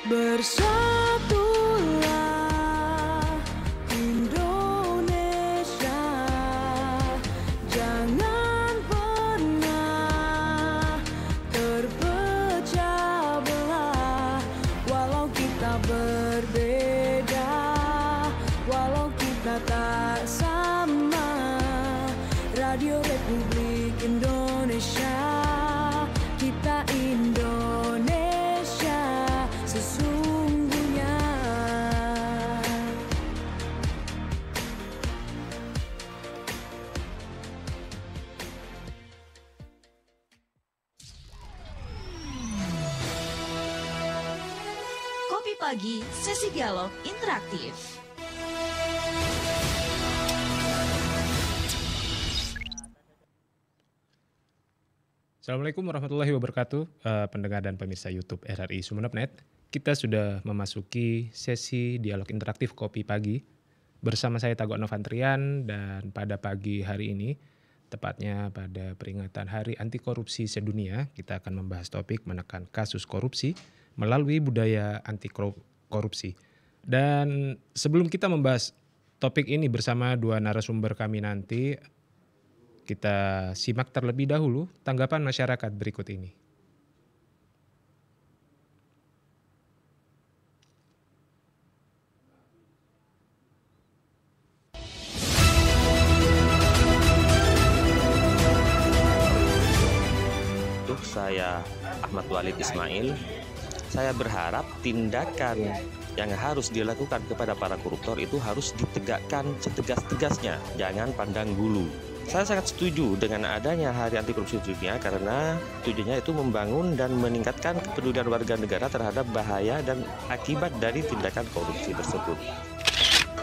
Bersatulah Indonesia, jangan pernah terpecah belah. Walau kita berbeda, walau kita tak sama, Radio Republik Indonesia, kita Indonesia sesungguhnya. Kopi Pagi, sesi dialog interaktif. Assalamualaikum warahmatullahi wabarakatuh, pendengar dan pemirsa YouTube RRI Sumeneb.net. Kita sudah memasuki sesi dialog interaktif Kopi Pagi bersama saya Tagok Novantrian, dan pada pagi hari ini, tepatnya pada peringatan Hari Anti Korupsi Sedunia, kita akan membahas topik menekan kasus korupsi melalui budaya anti korupsi. Dan sebelum kita membahas topik ini bersama dua narasumber kami nanti, kita simak terlebih dahulu tanggapan masyarakat berikut ini. Untuk saya Ahmad Walid Ismail, saya berharap tindakan yang harus dilakukan kepada para koruptor itu harus ditegakkan setegas-tegasnya, jangan pandang bulu. Saya sangat setuju dengan adanya Hari Anti Korupsi Dunia karena tujuannya itu membangun dan meningkatkan kepedulian warga negara terhadap bahaya dan akibat dari tindakan korupsi tersebut.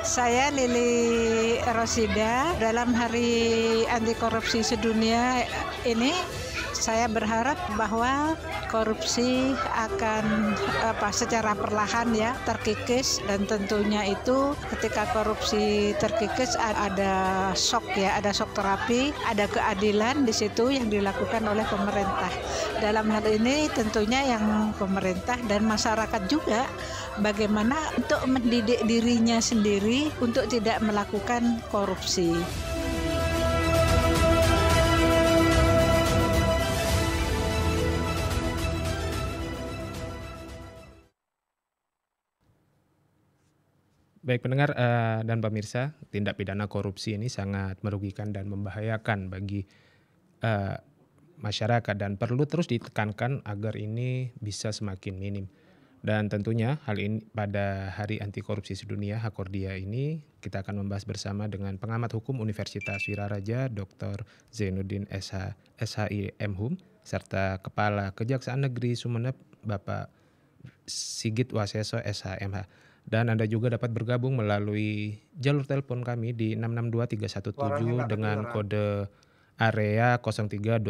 Saya Lili Rosida. Dalam Hari Anti Korupsi Sedunia ini, saya berharap bahwa korupsi akan secara perlahan ya terkikis, dan tentunya itu ketika korupsi terkikis ada shock ya, ada shock terapi, ada keadilan di situ yang dilakukan oleh pemerintah. Dalam hal ini tentunya yang pemerintah dan masyarakat juga bagaimana untuk mendidik dirinya sendiri untuk tidak melakukan korupsi. Baik pendengar dan pemirsa, tindak pidana korupsi ini sangat merugikan dan membahayakan bagi masyarakat dan perlu terus ditekankan agar ini bisa semakin minim. Dan tentunya hal ini pada Hari Anti Korupsi Sedunia Hakordia ini kita akan membahas bersama dengan pengamat hukum Universitas Wiraraja Dr. Zainuddin SHI MHum serta Kepala Kejaksaan Negeri Sumeneb Bapak Sigit Waseso SHMH. Dan Anda juga dapat bergabung melalui jalur telepon kami di 662317 dengan kode area 0328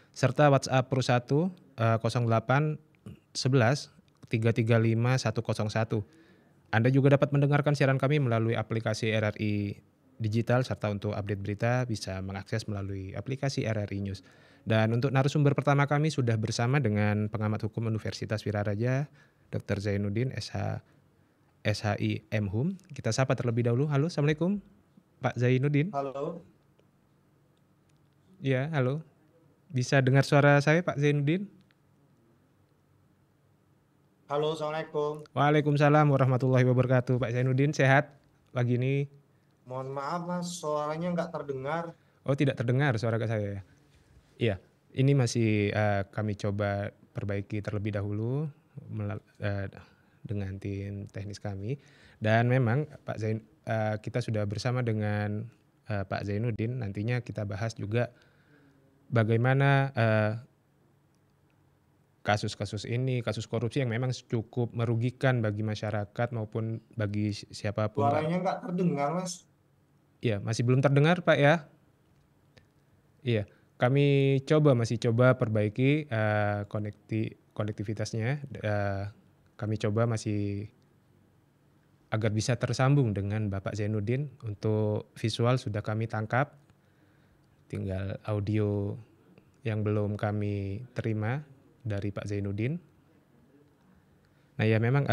serta WhatsApp Pro 1 08 11 335 101. Anda juga dapat mendengarkan siaran kami melalui aplikasi RRI Digital serta untuk update berita bisa mengakses melalui aplikasi RRI News. Dan untuk narasumber pertama kami sudah bersama dengan pengamat hukum Universitas Wiraraja Dr. Zainuddin SHI MHum. Kita sapa terlebih dahulu. Halo, Assalamualaikum Pak Zainuddin. Halo. Ya, halo. Bisa dengar suara saya Pak Zainuddin? Halo, Assalamualaikum. Waalaikumsalam warahmatullahi wabarakatuh. Pak Zainuddin sehat pagi ini? Mohon maaf Mas, suaranya nggak terdengar. Oh, tidak terdengar suara saya ya? Iya, ini masih kami coba perbaiki terlebih dahulu dengan tim teknis kami. Dan memang Pak kita sudah bersama dengan Pak Zainuddin. Nantinya kita bahas juga bagaimana kasus-kasus ini, kasus korupsi yang memang cukup merugikan bagi masyarakat maupun bagi siapapun. Suaranya nggak terdengar Mas. Iya, masih belum terdengar Pak ya? Iya, kami masih coba perbaiki konektivitasnya. Kami coba masih agar bisa tersambung dengan Bapak Zainuddin. Untuk visual sudah kami tangkap, tinggal audio yang belum kami terima dari Pak Zainuddin. Nah ya memang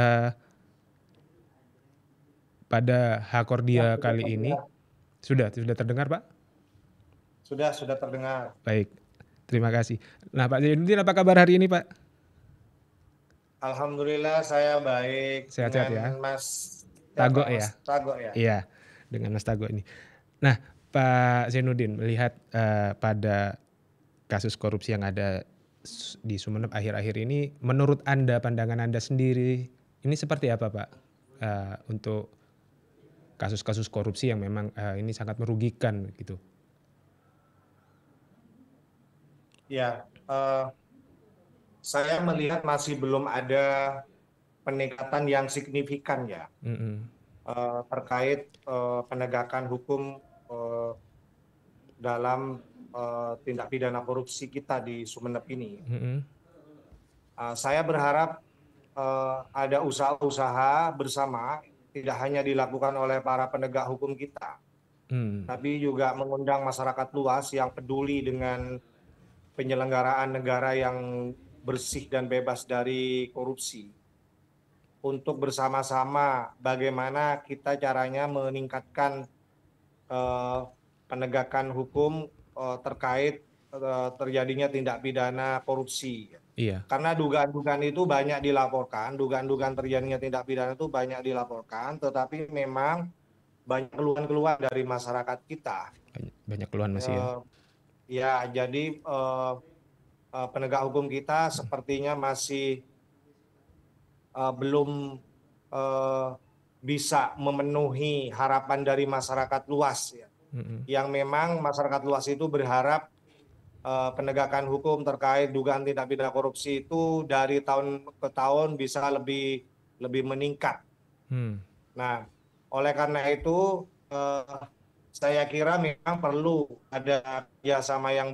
pada Hakordia kali ini sudah terdengar Pak? Sudah terdengar. Baik, terima kasih. Nah Pak Zainuddin apa kabar hari ini Pak? Alhamdulillah saya baik. Sehat-sehat ya? Dengan Mas Tago siapa? ya? Mas Tago ya. Iya, dengan Mas Tago ini. Nah Pak Zainuddin melihat pada kasus korupsi yang ada di Sumeneb akhir-akhir ini, menurut Anda, pandangan Anda sendiri, ini seperti apa Pak? Untuk kasus-kasus korupsi yang memang ini sangat merugikan gitu. Ya, saya melihat masih belum ada peningkatan yang signifikan ya terkait penegakan hukum dalam tindak pidana korupsi kita di Sumeneb ini. Saya berharap ada usaha-usaha bersama, tidak hanya dilakukan oleh para penegak hukum kita, tapi juga mengundang masyarakat luas yang peduli dengan penyelenggaraan negara yang bersih dan bebas dari korupsi. Untuk bersama-sama bagaimana kita caranya meningkatkan penegakan hukum terkait terjadinya tindak pidana korupsi. Iya. Karena dugaan-dugaan itu banyak dilaporkan, dugaan-dugaan terjadinya tindak pidana itu banyak dilaporkan, tetapi memang banyak keluhan-keluhan dari masyarakat kita. Banyak keluhan masih ya? Ya, jadi penegak hukum kita sepertinya masih belum bisa memenuhi harapan dari masyarakat luas ya. Yang memang masyarakat luas itu berharap penegakan hukum terkait dugaan tindak pidana korupsi itu dari tahun ke tahun bisa lebih meningkat. Nah, oleh karena itu saya kira memang perlu ada kerjasama yang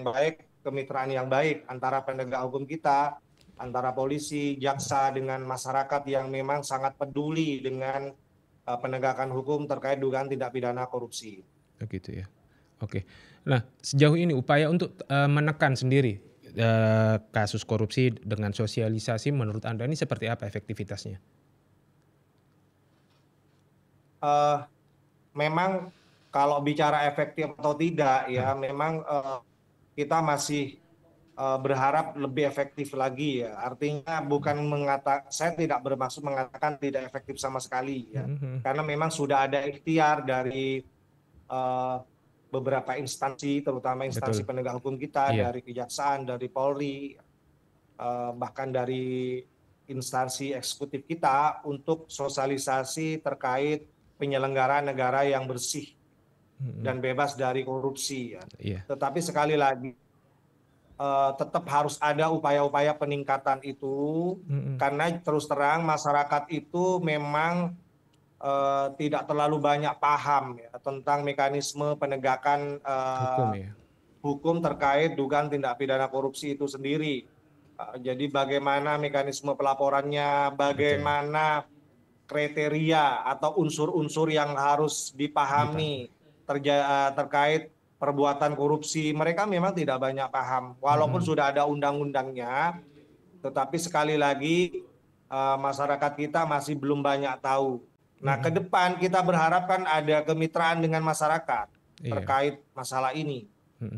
baik, kemitraan yang baik antara penegak hukum kita, antara polisi, jaksa dengan masyarakat yang memang sangat peduli dengan penegakan hukum terkait dugaan tindak pidana korupsi. Begitu ya. Oke. Nah, sejauh ini upaya untuk menekan sendiri kasus korupsi dengan sosialisasi menurut Anda ini seperti apa efektivitasnya? Memang kalau bicara efektif atau tidak ya memang kita masih berharap lebih efektif lagi ya. Artinya bukan saya tidak bermaksud mengatakan tidak efektif sama sekali ya. Karena memang sudah ada ikhtiar dari beberapa instansi, terutama instansi penegak hukum kita, dari Kejaksaan, dari Polri, bahkan dari instansi eksekutif kita untuk sosialisasi terkait penyelenggaraan negara yang bersih dan bebas dari korupsi ya. Tetapi sekali lagi tetap harus ada upaya-upaya peningkatan itu karena terus terang masyarakat itu memang tidak terlalu banyak paham ya, tentang mekanisme penegakan hukum terkait dugaan tindak pidana korupsi itu sendiri. Jadi bagaimana mekanisme pelaporannya, bagaimana kriteria atau unsur-unsur yang harus dipahami terkait perbuatan korupsi. Mereka memang tidak banyak paham. Walaupun sudah ada undang-undangnya, tetapi sekali lagi masyarakat kita masih belum banyak tahu. Nah, ke depan kita berharap kan ada kemitraan dengan masyarakat terkait masalah ini.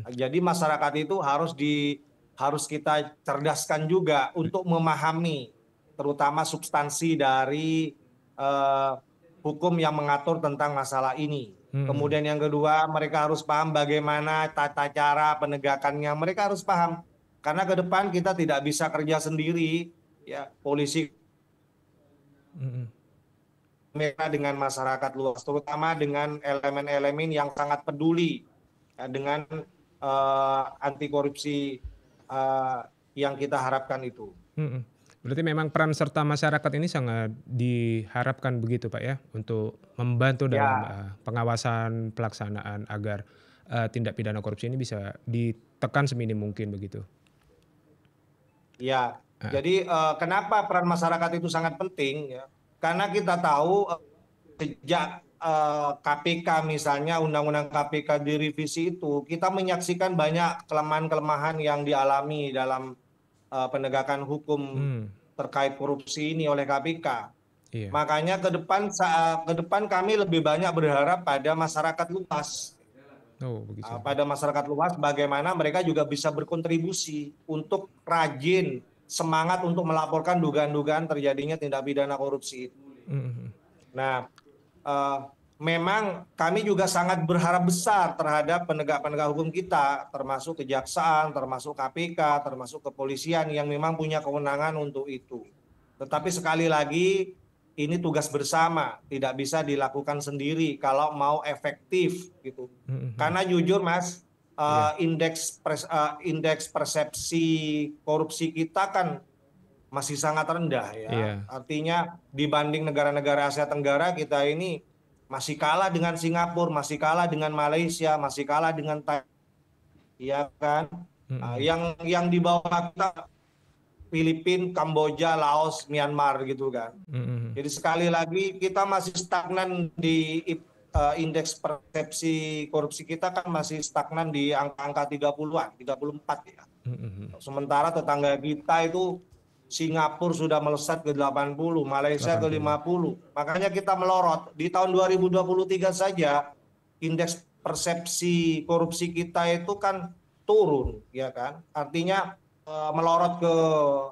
Jadi masyarakat itu harus kita cerdaskan juga untuk memahami terutama substansi dari hukum yang mengatur tentang masalah ini. Kemudian yang kedua, mereka harus paham bagaimana tata cara penegakannya. Mereka harus paham karena ke depan kita tidak bisa kerja sendiri ya, polisi mereka dengan masyarakat luas, terutama dengan elemen-elemen yang sangat peduli ya, dengan anti korupsi yang kita harapkan itu. Berarti memang peran serta masyarakat ini sangat diharapkan begitu Pak ya, untuk membantu dalam pengawasan pelaksanaan agar tindak pidana korupsi ini bisa ditekan seminim mungkin begitu. Ya, jadi kenapa peran masyarakat itu sangat penting ya? Karena kita tahu sejak KPK misalnya, undang-undang KPK direvisi itu, kita menyaksikan banyak kelemahan-kelemahan yang dialami dalam penegakan hukum terkait korupsi ini oleh KPK. Iya. Makanya ke depan kami lebih banyak berharap pada masyarakat luas. Pada masyarakat luas, bagaimana mereka juga bisa berkontribusi untuk rajin, semangat untuk melaporkan dugaan-dugaan terjadinya tindak pidana korupsi itu. Nah, memang kami juga sangat berharap besar terhadap penegak-penegak hukum kita, termasuk kejaksaan, termasuk KPK, termasuk kepolisian yang memang punya kewenangan untuk itu. Tetapi sekali lagi, ini tugas bersama, tidak bisa dilakukan sendiri kalau mau efektif gitu. Karena jujur Mas, indeks persepsi korupsi kita kan masih sangat rendah ya. Artinya dibanding negara-negara Asia Tenggara, kita ini masih kalah dengan Singapura, masih kalah dengan Malaysia, masih kalah dengan Thailand. Iya kan? Yang di bawah kita Filipina, Kamboja, Laos, Myanmar gitu kan. Jadi sekali lagi kita masih stagnan di indeks persepsi korupsi kita kan masih stagnan di angka 30-an, 34 ya. Sementara tetangga kita itu Singapura sudah melesat ke 80, Malaysia ke 50. Makanya kita melorot. Di tahun 2023 saja indeks persepsi korupsi kita itu kan turun, ya kan? Artinya melorot ke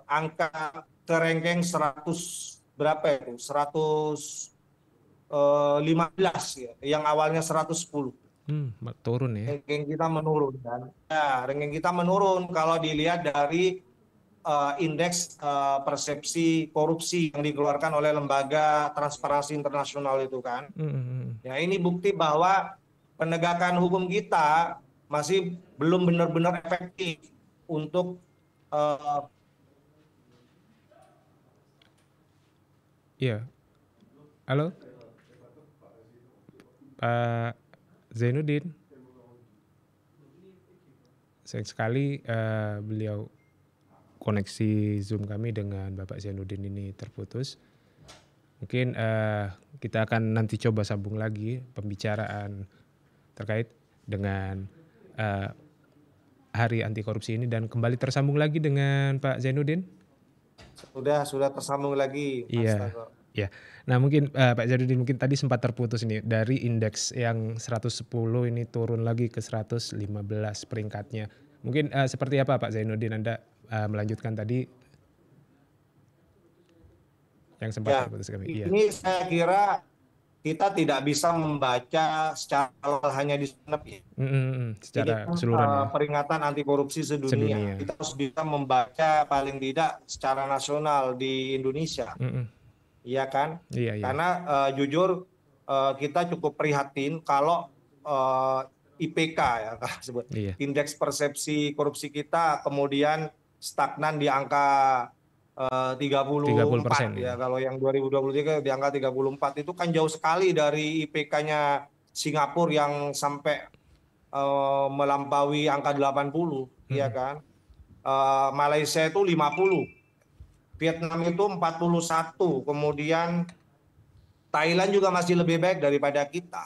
angka ke ranking 100 berapa itu? 115 ya, yang awalnya 110. Turun ya. Ranking kita menurun kan. Ya, ranking kita menurun kalau dilihat dari indeks persepsi korupsi yang dikeluarkan oleh lembaga Transparansi Internasional itu kan. Ya, ini bukti bahwa penegakan hukum kita masih belum benar-benar efektif untuk Iya. Halo? Pak Zainuddin. Sayang sekali beliau koneksi Zoom kami dengan Bapak Zainuddin ini terputus. Mungkin kita akan nanti coba sambung lagi pembicaraan terkait dengan Hari Anti Korupsi ini dan kembali tersambung lagi dengan Pak Zainuddin. Sudah tersambung lagi. Iya. Ya. Nah mungkin Pak Zainuddin mungkin tadi sempat terputus ini dari indeks yang 110 ini turun lagi ke 115 peringkatnya. Mungkin seperti apa Pak Zainuddin, Anda melanjutkan tadi yang sempat terputus kami. Ini saya kira kita tidak bisa membaca secara hanya di Senep ya. Secara ini keseluruhan. Peringatan anti korupsi sedunia. Kita harus bisa membaca paling tidak secara nasional di Indonesia. Iya kan? Iya. Karena jujur kita cukup prihatin kalau IPK ya sebut. Indeks persepsi korupsi kita kemudian stagnan di angka 34 ya. Kalau yang 2023 di angka 34 itu kan jauh sekali dari IPK-nya Singapura yang sampai melampaui angka 80, ya kan. Malaysia itu 50. Vietnam itu 41, kemudian Thailand juga masih lebih baik daripada kita.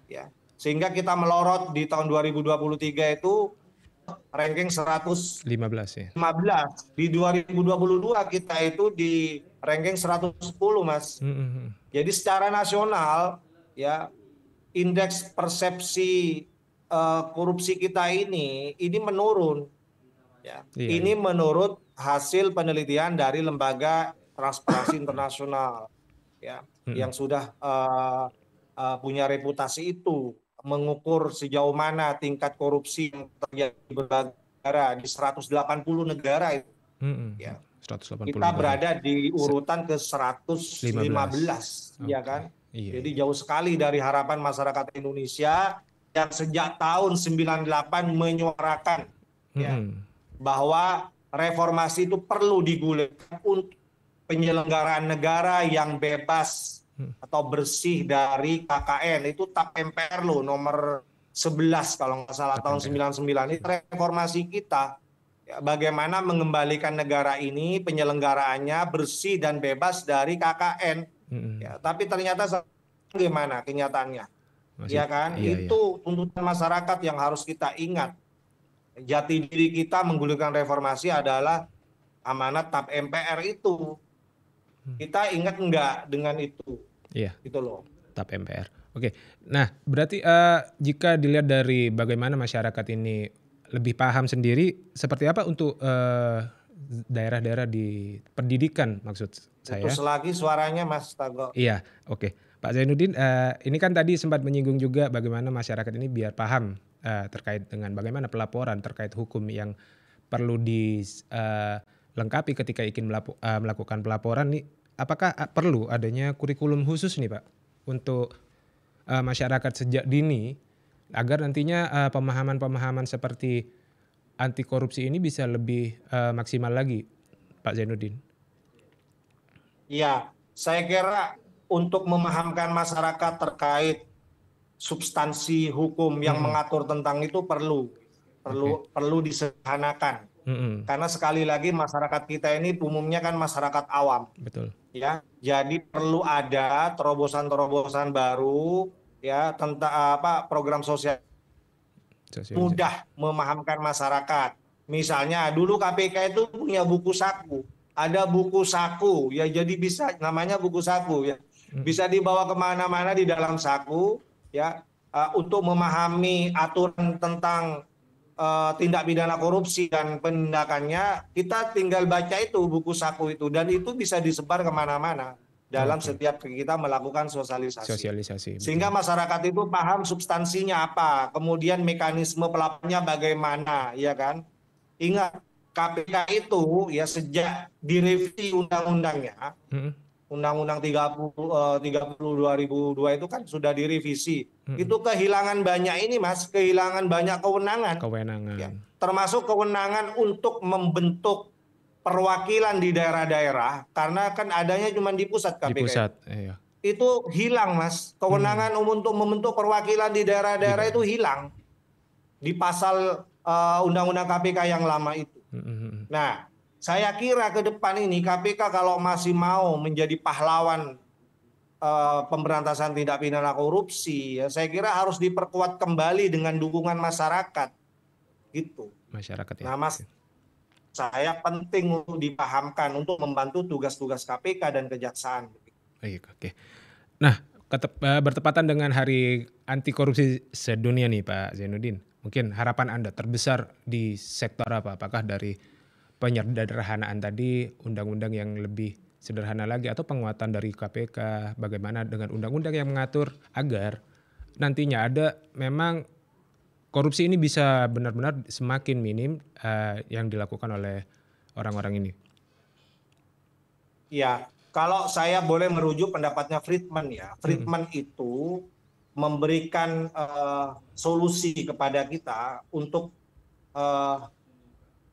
Ya. Sehingga kita melorot di tahun 2023 itu ranking 115 ya. 15. Di 2022 kita itu di ranking 110, Mas. Jadi secara nasional ya indeks persepsi korupsi kita ini menurun. Ya. Ini menurut hasil penelitian dari lembaga Transparansi Internasional ya, yang sudah punya reputasi itu mengukur sejauh mana tingkat korupsi yang terjadi di berbagai negara, di 180 negara itu. Ya. 180 kita berada di urutan ke 115, ya kan? Jadi jauh sekali dari harapan masyarakat Indonesia yang sejak tahun 98 menyuarakan ya, bahwa reformasi itu perlu digulirkan untuk penyelenggaraan negara yang bebas atau bersih dari KKN. Itu TAP MPR loh nomor 11 kalau nggak salah tahun 99. Itu reformasi kita. Ya, bagaimana mengembalikan negara ini penyelenggaranya bersih dan bebas dari KKN. Ya, tapi ternyata gimana kenyataannya? Ya kan? Itu tuntutan masyarakat yang harus kita ingat. Jati diri kita menggulirkan reformasi adalah amanat TAP MPR itu. Kita ingat enggak dengan itu? Iya. Gitu loh. TAP MPR. Oke. Nah, berarti jika dilihat dari bagaimana masyarakat ini lebih paham sendiri, seperti apa untuk daerah-daerah di pendidikan maksud saya? Putus lagi suaranya Mas Tago. Iya, oke. Pak Zainuddin, ini kan tadi sempat menyinggung juga bagaimana masyarakat ini biar paham terkait dengan bagaimana pelaporan terkait hukum yang perlu dilengkapi ketika ingin melakukan pelaporan nih. Apakah perlu adanya kurikulum khusus nih Pak untuk masyarakat sejak dini agar nantinya pemahaman-pemahaman seperti anti korupsi ini bisa lebih maksimal lagi, Pak Zainuddin? Iya, saya kira untuk memahamkan masyarakat terkait substansi hukum yang mengatur tentang itu perlu disederhanakan. Karena sekali lagi masyarakat kita ini umumnya kan masyarakat awam. Betul. Ya, jadi perlu ada terobosan-terobosan baru ya tentang program sosial mudah memahamkan masyarakat. Misalnya dulu KPK itu punya buku saku, ada buku saku ya, jadi bisa namanya buku saku ya, bisa dibawa kemana-mana di dalam saku ya, untuk memahami aturan tentang tindak pidana korupsi dan penindakannya. Kita tinggal baca itu buku saku itu, dan itu bisa disebar kemana-mana dalam setiap kita melakukan sosialisasi. Sehingga masyarakat itu paham substansinya apa, kemudian mekanisme pelapornya bagaimana, ya kan? Ingat, KPK itu ya sejak direvisi undang-undangnya, Undang-Undang 30 2002 itu kan sudah direvisi. Itu kehilangan banyak ini Mas, kehilangan banyak kewenangan. Ya, termasuk kewenangan untuk membentuk perwakilan di daerah-daerah, karena kan adanya cuma di pusat KPK. Di pusat, iya. Itu hilang Mas, kewenangan untuk membentuk perwakilan di daerah-daerah itu hilang di pasal Undang-Undang KPK yang lama itu. Nah, saya kira ke depan ini KPK kalau masih mau menjadi pahlawan pemberantasan tindak pidana korupsi, ya, saya kira harus diperkuat kembali dengan dukungan masyarakat, gitu. Masyarakat ya. Nah, Mas, saya penting untuk dipahamkan untuk membantu tugas-tugas KPK dan kejaksaan. Oke. Nah, bertepatan dengan Hari Anti Korupsi Sedunia nih Pak Zainuddin, mungkin harapan Anda terbesar di sektor apa? Apakah dari penyederhanaan tadi, undang-undang yang lebih sederhana lagi, atau penguatan dari KPK, bagaimana dengan undang-undang yang mengatur agar nantinya ada memang korupsi ini bisa benar-benar semakin minim yang dilakukan oleh orang-orang ini? Ya, kalau saya boleh merujuk pendapatnya Friedman ya, Friedman itu memberikan solusi kepada kita untuk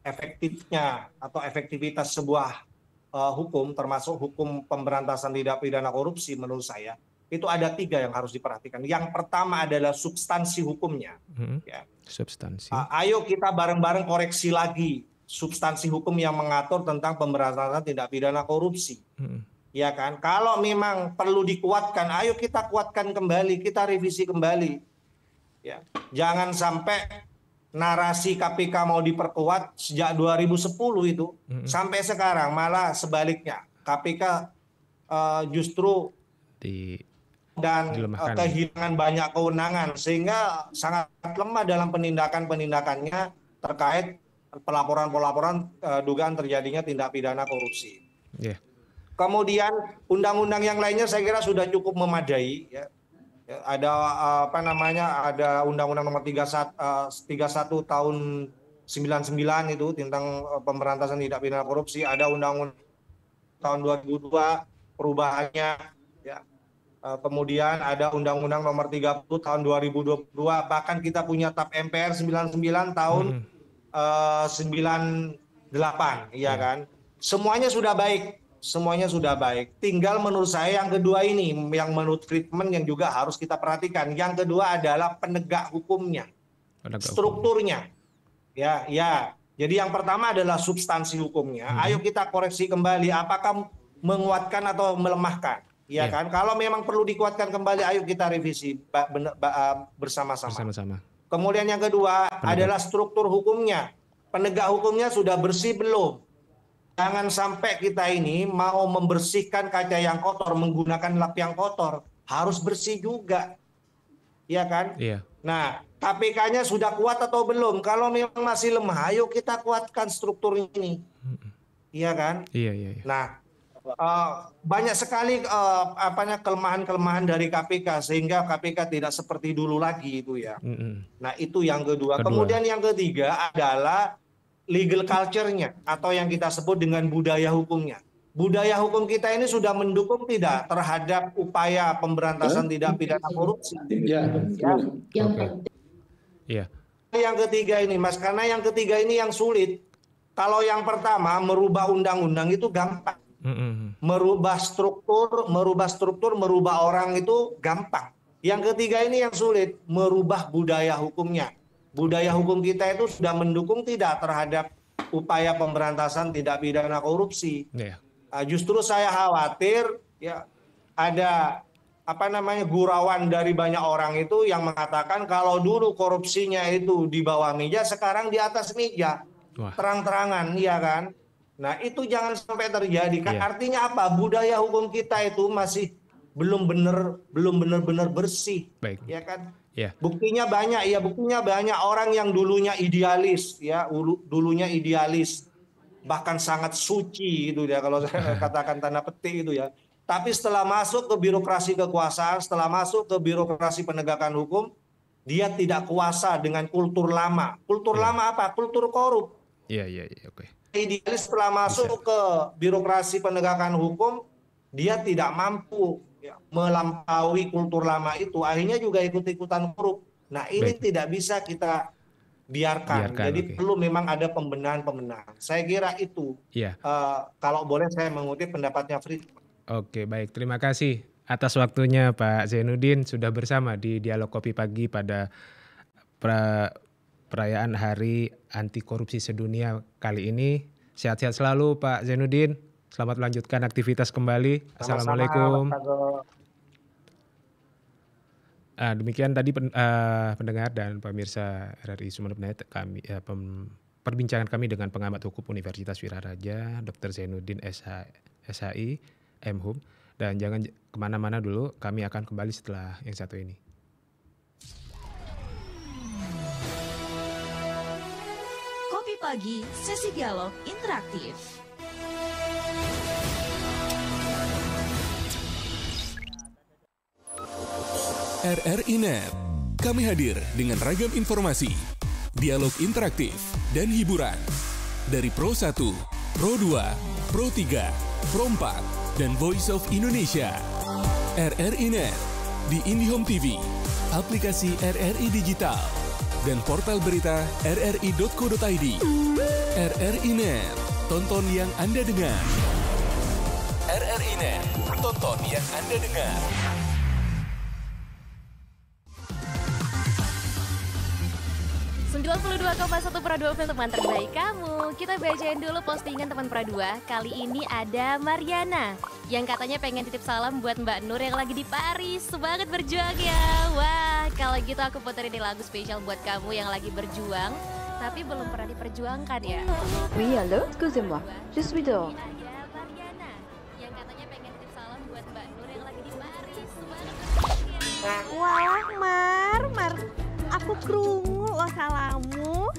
efektifnya atau efektivitas sebuah hukum, termasuk hukum pemberantasan tindak pidana korupsi, menurut saya itu ada 3 yang harus diperhatikan. Yang pertama adalah substansi hukumnya. Ya. Substansi. Ayo kita bareng-bareng koreksi lagi substansi hukum yang mengatur tentang pemberantasan tindak pidana korupsi. Ya kan? Kalau memang perlu dikuatkan, ayo kita kuatkan kembali, kita revisi kembali. Ya. Jangan sampai narasi KPK mau diperkuat sejak 2010 itu sampai sekarang, malah sebaliknya KPK justru kehilangan banyak kewenangan, sehingga sangat lemah dalam penindakannya terkait pelaporan dugaan terjadinya tindak pidana korupsi. Kemudian undang-undang yang lainnya saya kira sudah cukup memadai ya. Ada ada Undang-Undang Nomor 31 tahun 99 itu tentang pemberantasan tindak pidana korupsi, ada Undang-Undang tahun 2002 perubahannya ya. Kemudian ada Undang-Undang Nomor 30 tahun 2022, bahkan kita punya TAP MPR 99 tahun 98, ya kan. Semuanya sudah baik. Tinggal menurut saya yang kedua ini, yang menurut Friedman yang juga harus kita perhatikan. Yang kedua adalah penegak hukumnya, strukturnya. Ya. Jadi yang pertama adalah substansi hukumnya. Ayo kita koreksi kembali, apakah menguatkan atau melemahkan. Ya kan, kalau memang perlu dikuatkan kembali, ayo kita revisi bersama-sama. Kemudian yang kedua adalah struktur hukumnya. Penegak hukumnya sudah bersih belum? Jangan sampai kita ini mau membersihkan kaca yang kotor menggunakan lap yang kotor, harus bersih juga, ya kan? Iya. Nah, KPK-nya sudah kuat atau belum? Kalau memang masih lemah, ayo kita kuatkan struktur ini, iya kan? Iya. Nah. Banyak sekali kelemahan-kelemahan dari KPK sehingga KPK tidak seperti dulu lagi itu ya. Nah itu yang kedua. Kemudian yang ketiga adalah legal culture-nya atau yang kita sebut dengan budaya hukumnya. Budaya hukum kita ini sudah mendukung tidak terhadap upaya pemberantasan tindak pidana korupsi. Iya. Yang ketiga ini Mas, karena yang ketiga ini yang sulit. Kalau yang pertama merubah undang-undang itu gampang. Merubah struktur, merubah orang itu gampang. Yang ketiga ini yang sulit, merubah budaya hukumnya. Budaya hukum kita itu sudah mendukung tidak terhadap upaya pemberantasan tindak pidana korupsi. Justru saya khawatir ya ada gurauan dari banyak orang itu yang mengatakan kalau dulu korupsinya itu di bawah meja, sekarang di atas meja, terang-terangan, iya kan? Nah itu jangan sampai terjadi. Artinya apa? Budaya hukum kita itu masih belum benar-benar bersih, ya kan? Buktinya banyak orang yang dulunya idealis, bahkan sangat suci itu ya kalau saya katakan tanda petik itu ya. Tapi setelah masuk ke birokrasi kekuasaan, setelah masuk ke birokrasi penegakan hukum, dia tidak kuasa dengan kultur lama. Kultur lama apa? Kultur korup. Iya, oke. Idealis setelah masuk ke birokrasi penegakan hukum, dia tidak mampu melampaui kultur lama itu, akhirnya juga ikut-ikutan korup. Nah ini tidak bisa kita biarkan. Jadi perlu memang ada pembenahan. Saya kira itu. Kalau boleh saya mengutip pendapatnya Frit. Oke, baik. Terima kasih atas waktunya Pak Zainuddin sudah bersama di Dialog Kopi Pagi pada perayaan Hari Anti Korupsi Sedunia kali ini. Sehat-sehat selalu Pak Zainuddin. Selamat melanjutkan aktivitas kembali. Assalamualaikum. Demikian tadi pendengar dan pemirsa RRI Sumeneb.net kami perbincangan kami dengan pengamat hukum Universitas Wiraraja Dr. Zainuddin SHI MHum. Dan jangan kemana-mana dulu, kami akan kembali setelah yang satu ini. Kopi Pagi, sesi dialog interaktif. RRI Net, kami hadir dengan ragam informasi, dialog interaktif, dan hiburan. Dari Pro 1, Pro 2, Pro 3, Pro 4, dan Voice of Indonesia. RRI Net, di IndiHome TV, aplikasi RRI Digital, dan portal berita rri.co.id. RRI Net, tonton yang Anda dengar. RRI Net, tonton yang Anda dengar. .1 Pro 2 teman terbaik kamu. Kita bacain dulu postingan teman Pro 2. Kali ini ada Mariana yang katanya pengen titip salam buat Mbak Nur yang lagi di Paris. Semangat berjuang ya. Wah, kalau gitu aku puterin lagu spesial buat kamu yang lagi berjuang tapi belum pernah diperjuangkan ya. Oui, allô, excusez-moi. Je suis dehors. Ada Mariana yang katanya pengen titip salam buat Mbak Nur yang lagi di Paris. Semangat berjuang ya. Wah, Mar. Aku krungu lo salamu.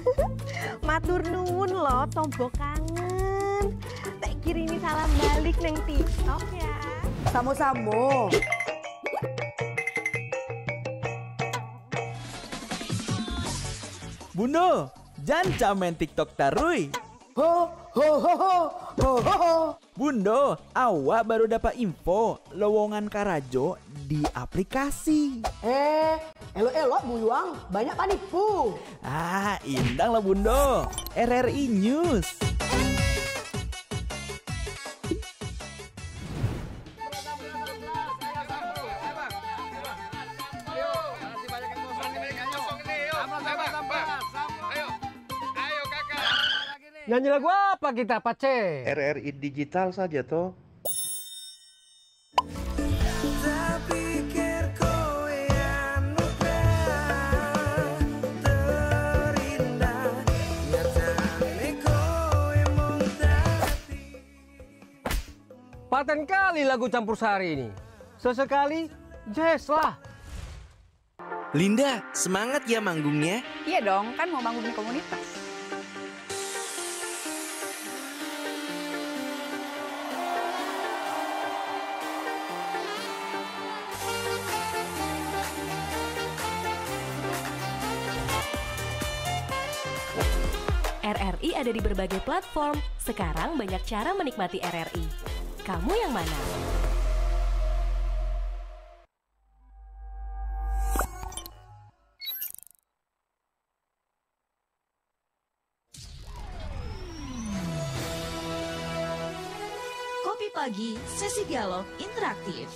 Matur nuwun lo tombo kangen. Tak kirimi salam balik neng TikTok ya. Samo-samo. Bundo, jangan main TikTok tarui. Ho. Bundo, awak baru dapat info lowongan Karajo di aplikasi. Elok-elok buyuang, banyak panipu. Indang lah Bundo. RRI News. Nyanyi lagu apa kita, Pace? RRI Digital saja toh. Paten kali lagu campur sari ini. Sesekali jazz lah. Linda, semangat ya manggungnya. Iya dong, kan mau manggung di komunitas. RRI ada di berbagai platform. Sekarang banyak cara menikmati RRI. Kamu yang mana? Kopi Pagi, sesi dialog interaktif.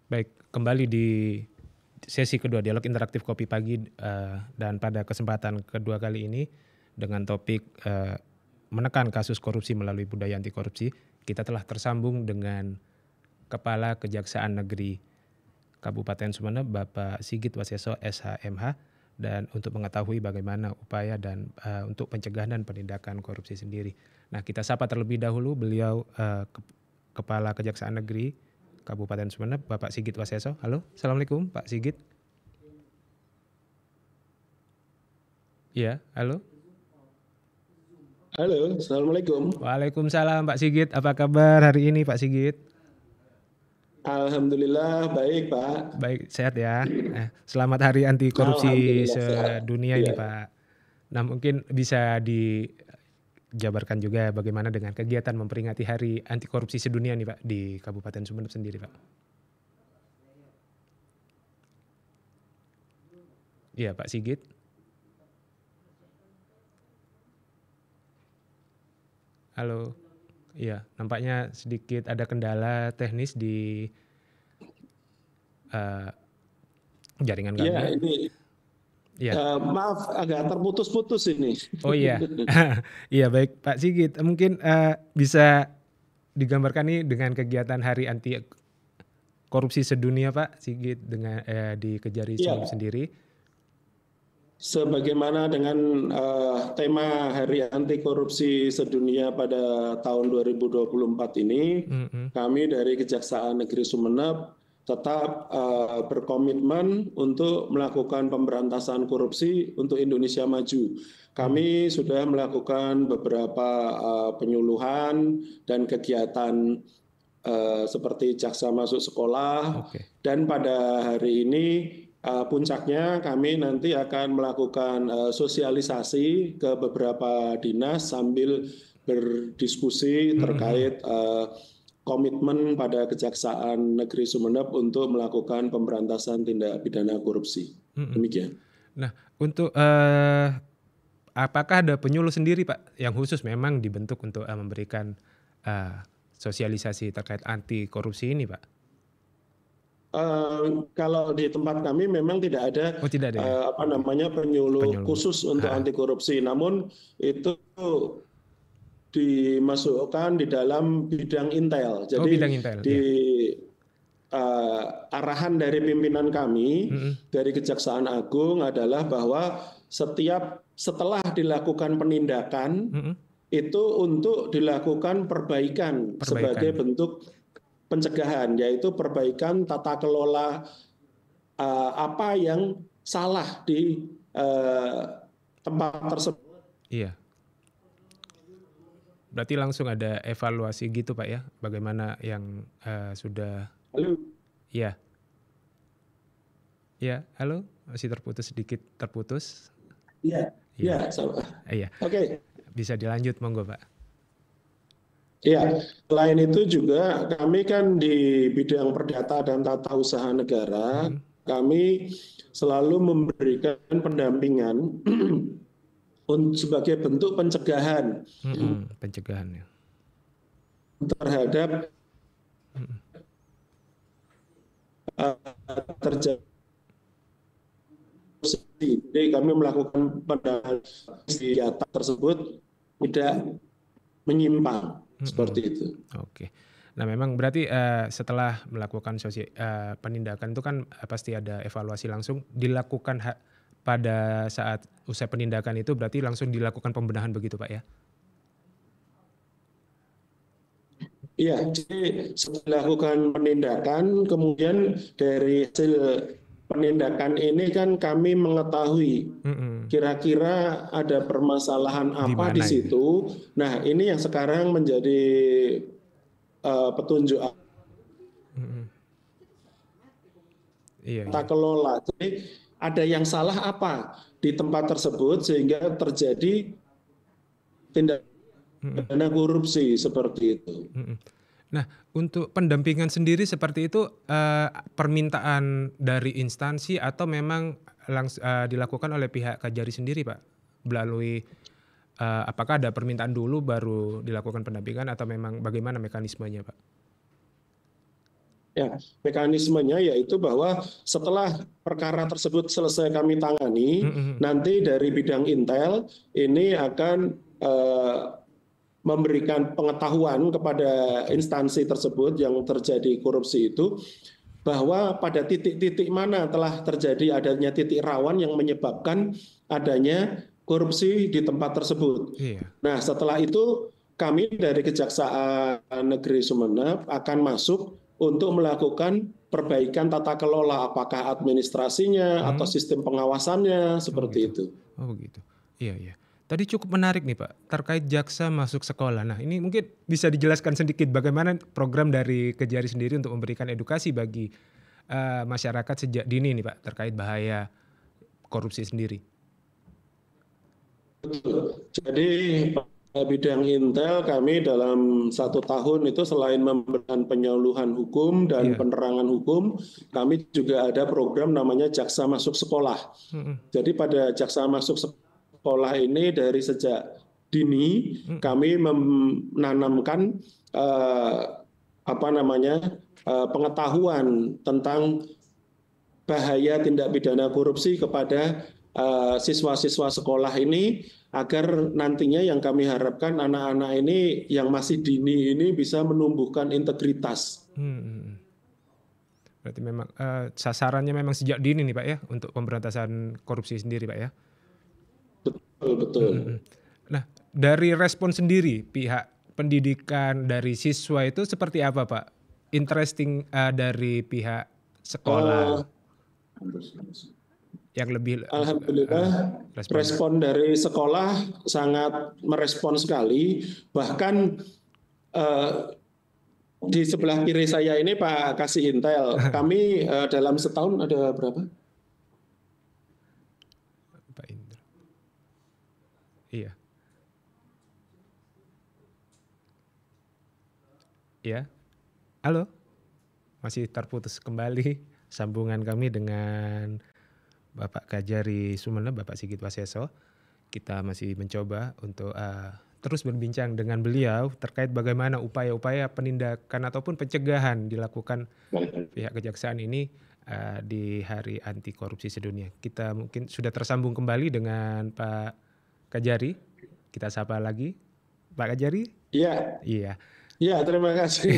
Baik, kembali di sesi kedua dialog interaktif Kopi Pagi dan pada kesempatan kedua kali ini dengan topik menekan kasus korupsi melalui budaya anti korupsi, kita telah tersambung dengan Kepala Kejaksaan Negeri Kabupaten Sumeneb, Bapak Sigit Waseso SHMH, dan untuk mengetahui bagaimana upaya dan untuk pencegahan dan penindakan korupsi sendiri. Nah, kita sapa terlebih dahulu beliau Kepala Kejaksaan Negeri Kabupaten Sumeneb, Bapak Sigit Waseso. Halo, Assalamualaikum Pak Sigit. Iya, halo. Halo, Assalamualaikum. Waalaikumsalam Pak Sigit. Apa kabar hari ini Pak Sigit? Alhamdulillah baik Pak. Baik, sehat ya. Selamat Hari Anti Korupsi Sedunia ini Pak. Nah, mungkin bisa dijabarkan juga bagaimana dengan kegiatan memperingati Hari Anti Korupsi Sedunia nih Pak di Kabupaten Sumeneb sendiri Pak. Iya Pak Sigit. Halo. Iya, nampaknya sedikit ada kendala teknis di jaringan kami. Iya, ini ya. maaf agak terputus-putus ini. Oh iya, iya baik Pak Sigit. Mungkin bisa digambarkan nih dengan kegiatan Hari Anti Korupsi Sedunia Pak Sigit dengan di Kejari Sumeneb sendiri. Sebagaimana dengan tema Hari Anti Korupsi Sedunia pada tahun 2024 ini, kami dari Kejaksaan Negeri Sumeneb tetap berkomitmen untuk melakukan pemberantasan korupsi untuk Indonesia Maju. Kami sudah melakukan beberapa penyuluhan dan kegiatan seperti jaksa masuk sekolah, dan pada hari ini puncaknya kami nanti akan melakukan sosialisasi ke beberapa dinas sambil berdiskusi terkait komitmen pada Kejaksaan Negeri Sumeneb untuk melakukan pemberantasan tindak pidana korupsi. Demikian. Nah, untuk apakah ada penyuluh sendiri Pak yang khusus memang dibentuk untuk memberikan sosialisasi terkait anti korupsi ini Pak? Kalau di tempat kami memang tidak ada, penyuluh khusus untuk anti korupsi. Namun itu dimasukkan di dalam bidang intel. Jadi bidang intel, arahan dari pimpinan kami dari Kejaksaan Agung adalah bahwa setelah dilakukan penindakan itu untuk dilakukan perbaikan. Sebagai bentuk pencegahan, yaitu perbaikan tata kelola apa yang salah di tempat tersebut. Iya. Berarti langsung ada evaluasi gitu Pak ya, bagaimana yang sudah. Halo. Iya. Iya, halo, masih sedikit terputus. Iya. Iya. Iya. Oke. Bisa dilanjut monggo Pak. Ya, selain itu juga kami kan di bidang perdata dan tata usaha negara, kami selalu memberikan pendampingan sebagai bentuk pencegahan. Pencegahan ya. Terhadap terjadi. Jadi kami melakukan pendampingan kegiatan tersebut tidak menyimpang. Seperti itu. Oke. Nah memang berarti setelah melakukan penindakan itu kan pasti ada evaluasi langsung, dilakukan pada saat usai penindakan itu berarti langsung dilakukan pembenahan begitu Pak ya? Iya, jadi setelah dilakukan penindakan, kemudian dari hasil penindakan ini kan kami mengetahui kira-kira ada permasalahan apa di situ. Nah, ini yang sekarang menjadi petunjuk tata kelola. Jadi ada yang salah apa di tempat tersebut sehingga terjadi tindak pidana korupsi seperti itu. Nah, untuk pendampingan sendiri seperti itu permintaan dari instansi atau memang dilakukan oleh pihak Kajari sendiri, Pak? Melalui apakah ada permintaan dulu baru dilakukan pendampingan atau memang bagaimana mekanismenya, Pak? Ya, mekanismenya yaitu bahwa setelah perkara tersebut selesai kami tangani, nanti dari bidang intel ini akan memberikan pengetahuan kepada instansi tersebut yang terjadi korupsi itu, bahwa pada titik-titik mana telah terjadi adanya titik rawan yang menyebabkan adanya korupsi di tempat tersebut. Nah, setelah itu kami dari Kejaksaan Negeri Sumeneb akan masuk untuk melakukan perbaikan tata kelola, apakah administrasinya atau sistem pengawasannya, seperti itu. Oh begitu, iya. Tadi cukup menarik nih Pak, terkait jaksa masuk sekolah. Nah ini mungkin bisa dijelaskan sedikit bagaimana program dari Kejari sendiri untuk memberikan edukasi bagi masyarakat sejak dini nih Pak, terkait bahaya korupsi sendiri. Betul. Jadi bidang intel kami dalam 1 tahun itu selain memberikan penyuluhan hukum dan penerangan hukum, kami juga ada program namanya Jaksa Masuk Sekolah. Jadi pada Jaksa Masuk Sekolah ini dari sejak dini kami menanamkan pengetahuan tentang bahaya tindak pidana korupsi kepada siswa-siswa sekolah ini, agar nantinya yang kami harapkan anak-anak ini yang masih dini ini bisa menumbuhkan integritas. Berarti memang sasarannya memang sejak dini nih Pak ya, untuk pemberantasan korupsi sendiri Pak ya? Betul. Nah, dari respon sendiri pihak pendidikan dari siswa itu seperti apa Pak? Interesting dari pihak sekolah? Yang lebih alhamdulillah respon dari sekolah sangat merespon sekali, bahkan di sebelah kiri saya ini Pak Kasih Intel, kami dalam setahun ada berapa? Pak Indra. Iya. Ya, halo, masih terputus kembali sambungan kami dengan Bapak Kajari Sumeneb, Bapak Sigit Waseso. Kita masih mencoba untuk terus berbincang dengan beliau terkait bagaimana upaya-upaya penindakan ataupun pencegahan dilakukan pihak kejaksaan ini di Hari Anti Korupsi Sedunia. Kita mungkin sudah tersambung kembali dengan Pak Kajari. Kita sapa lagi, Pak Kajari. Iya, terima kasih.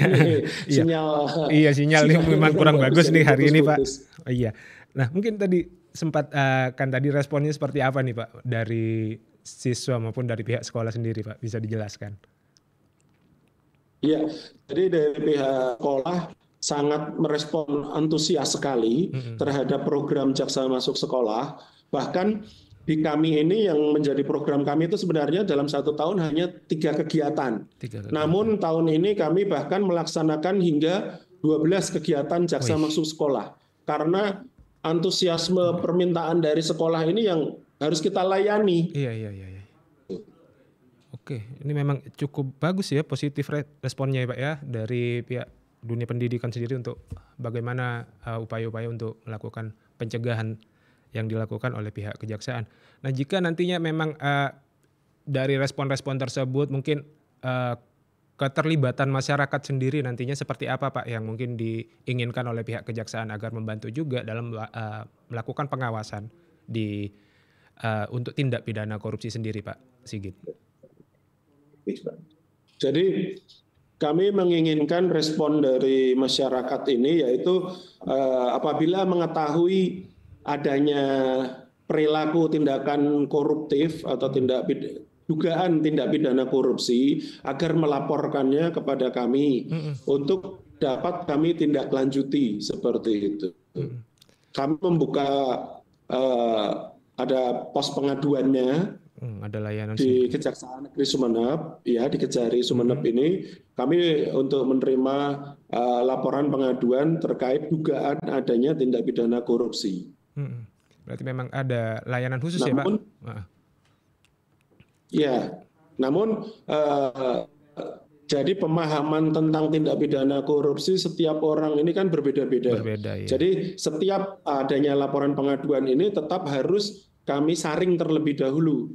Sinyal ini memang kurang bagus nih hari ini Pak. Iya. Nah mungkin tadi sempat kan tadi responnya seperti apa nih Pak dari siswa maupun dari pihak sekolah sendiri Pak, bisa dijelaskan? Iya, jadi dari pihak sekolah sangat merespon antusias sekali terhadap program Jaksa Masuk Sekolah. Bahkan di kami ini yang menjadi program kami itu sebenarnya dalam 1 tahun hanya 3 kegiatan. Namun tahun ini kami bahkan melaksanakan hingga 12 kegiatan Jaksa Masuk Sekolah. Karena antusiasme permintaan dari sekolah ini yang harus kita layani. Iya. Oke, ini memang cukup bagus ya, positif responnya ya Pak ya, dari pihak dunia pendidikan sendiri untuk bagaimana upaya-upaya untuk melakukan pencegahan yang dilakukan oleh pihak kejaksaan. Nah jika nantinya memang dari respon-respon tersebut mungkin keterlibatan masyarakat sendiri nantinya seperti apa Pak yang mungkin diinginkan oleh pihak kejaksaan agar membantu juga dalam melakukan pengawasan untuk tindak pidana korupsi sendiri Pak Sigit? Jadi kami menginginkan respon dari masyarakat ini yaitu apabila mengetahui adanya perilaku tindakan koruptif atau dugaan tindak pidana korupsi agar melaporkannya kepada kami untuk dapat kami tindak lanjuti seperti itu. Kami membuka ada pos pengaduannya ada layanan di Kejaksaan Negeri Sumeneb, ya di Kejari Sumeneb ini kami untuk menerima laporan pengaduan terkait dugaan adanya tindak pidana korupsi. Berarti memang ada layanan khusus ya Pak? Ya, namun jadi pemahaman tentang tindak pidana korupsi setiap orang ini kan berbeda-beda. Ya. Jadi setiap adanya laporan pengaduan ini tetap harus kami saring terlebih dahulu.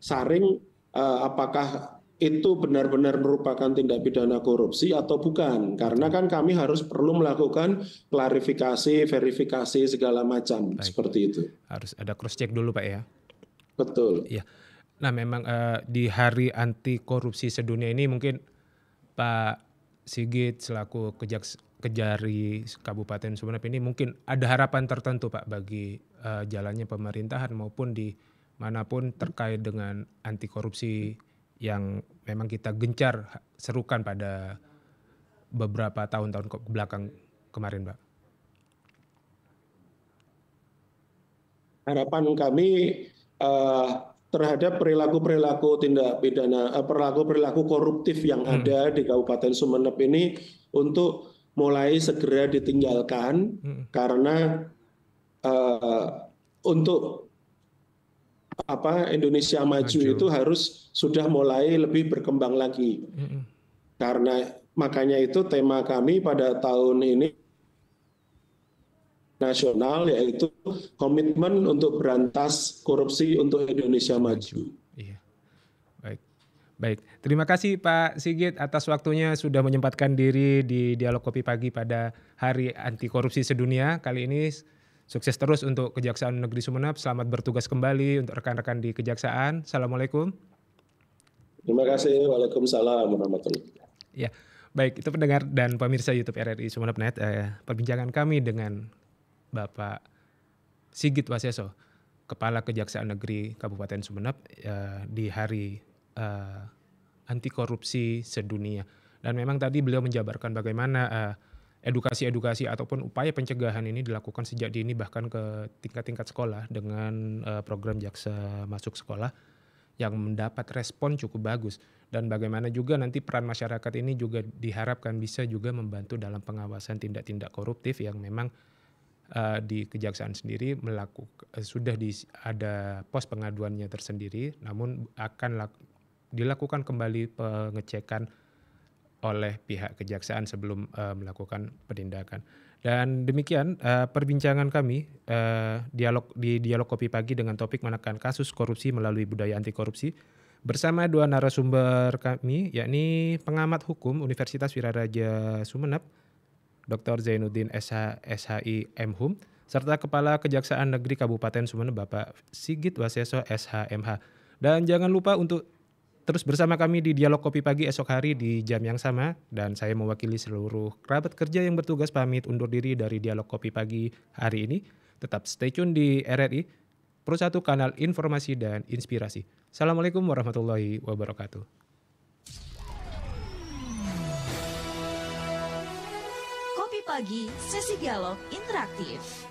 Saring apakah itu benar-benar merupakan tindak pidana korupsi atau bukan. Karena kan kami harus perlu melakukan klarifikasi, verifikasi segala macam. Seperti itu. Harus ada cross check dulu Pak ya? Betul. Iya. Nah memang di Hari Anti Korupsi Sedunia ini mungkin Pak Sigit selaku Kejari Kabupaten Sumeneb ini mungkin ada harapan tertentu Pak bagi jalannya pemerintahan maupun di manapun terkait dengan anti korupsi yang memang kita gencar serukan pada beberapa tahun-tahun ke belakang kemarin Pak. Harapan kami terhadap perilaku-perilaku tindak pidana, perilaku koruptif yang ada di Kabupaten Sumeneb ini untuk mulai segera ditinggalkan karena untuk Indonesia maju itu harus sudah mulai lebih berkembang lagi. Karena makanya itu tema kami pada tahun ini nasional yaitu komitmen untuk berantas korupsi untuk Indonesia maju. Iya. Baik. Terima kasih Pak Sigit atas waktunya sudah menyempatkan diri di Dialog Kopi Pagi pada Hari Anti Korupsi Sedunia. Kali ini sukses terus untuk Kejaksaan Negeri Sumeneb. Selamat bertugas kembali untuk rekan-rekan di Kejaksaan. Assalamualaikum. Terima kasih. Waalaikumsalam warahmatullahi wabarakatuh. Ya, baik itu pendengar dan pemirsa YouTube RRI Sumeneb.net. Perbincangan kami dengan Bapak Sigit Waseso, Kepala Kejaksaan Negeri Kabupaten Sumeneb di Hari Anti Korupsi Sedunia. Dan memang tadi beliau menjabarkan bagaimana edukasi-edukasi ataupun upaya pencegahan ini dilakukan sejak dini bahkan ke tingkat-tingkat sekolah dengan program Jaksa Masuk Sekolah yang mendapat respon cukup bagus. Dan bagaimana juga nanti peran masyarakat ini juga diharapkan bisa juga membantu dalam pengawasan tindak-tindak koruptif yang memang di Kejaksaan sendiri sudah ada pos pengaduannya tersendiri, namun akan dilakukan kembali pengecekan oleh pihak Kejaksaan sebelum melakukan penindakan. Dan demikian perbincangan kami di Dialog Kopi Pagi dengan topik menekan kasus korupsi melalui budaya anti korupsi bersama dua narasumber kami, yakni pengamat hukum Universitas Wiraraja Sumeneb Dr. Zainuddin SHI MHum, serta Kepala Kejaksaan Negeri Kabupaten Sumeneb Bapak Sigit Waseso SHMH. Dan jangan lupa untuk terus bersama kami di Dialog Kopi Pagi esok hari di jam yang sama. Dan saya mewakili seluruh kerabat kerja yang bertugas pamit undur diri dari Dialog Kopi Pagi hari ini. Tetap stay tune di RRI, Pro 1 kanal informasi dan inspirasi. Assalamualaikum warahmatullahi wabarakatuh. Kopi Pagi, sesi dialog interaktif.